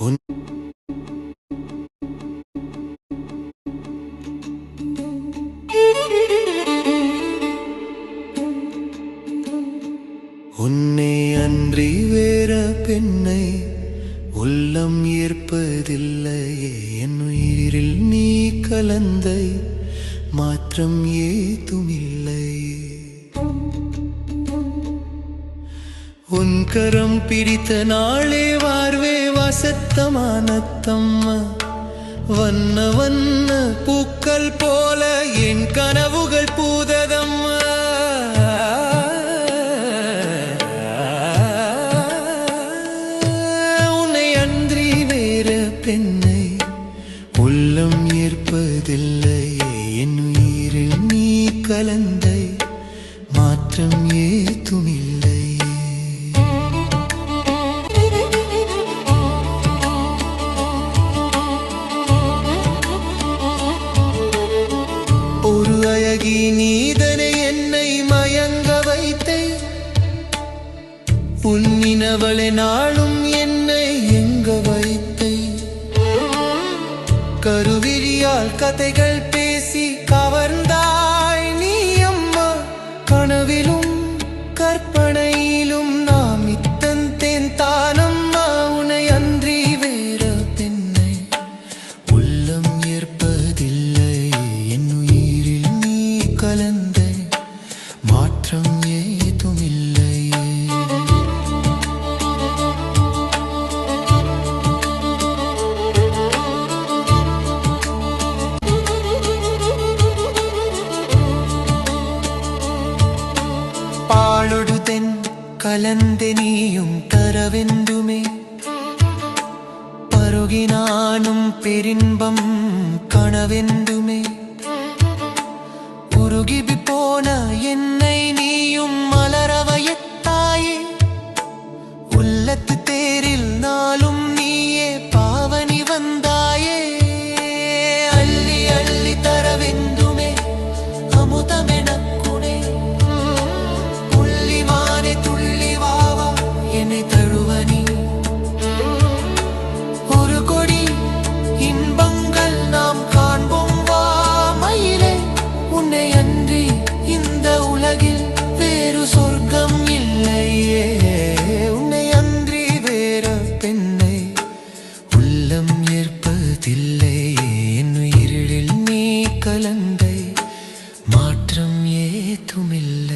உன் உன்னை அன்றி வேற பெண்ணை உள்ளம் ஏற்பதில்லையே என் உயிரில் நீ கலந்தை மாற்றம் ஏதுமில்லை உன் கரம் பிடித்த நாளே வார்வே வாசத்தமானத்தம்மா வண்ண வண்ண பூக்கள் போல என் கனவுகள் பூததம்மா உன்னை அன்றி வேற பெண்ணை உள்ளம் ஏற்பதில்லையே என் உயிரில் நீ கலந்தை மாற்றம் ஏதுமில்லை ஒரு அழகி நீதனை என்னை மயங்க வைத்தை உன்னினவளை நாளும் என்னை எங்க வைத்தை கருவிழியால் கதைகள் பேசி கவர்ந்தாய் நீ அம்மா கனவிலும் கற்பனையிலும் நாம் இத்தந்தேன் தானம்மா உன்னை அன்றி வேற பெண்ணை உள்ளம் ஏற்பதில்லை என் உயிரில் நீ கலந்த மாற்றம் ஏதுமில்லை പാളൊടുതെൻ കലന്തെ നീയും തരവെന്തുമേ പരുകിനാനും പെരിൻപം കണവെന്തുമേ ഉരുകിബി പോന എന്നെ നീയും മലരവയത്തായേ ഉല്ലത്ത് തേരിൽ നാളും നീയേ പാവനി വந்தாயே അള്ളി അള്ളി തരവെന്തുമേ അമുതമെനക്കുണേ പുള്ളിമാനെ തുള്ളി വാവ എന്നെ തഴുവനി ഒരു കൊടി இன்பங்கள் நாம் காண்போம் வா மயிலே உன்னை அன்றி இந்த உலகில் வேறு சொர்க்கம் இல்லையே உன்னை அன்றி வேற பெண்ணை உள்ளம் ஏற்பதில்லை என் உயிரில் நீ கலந்தை மாற்றம் ஏதுமில்லை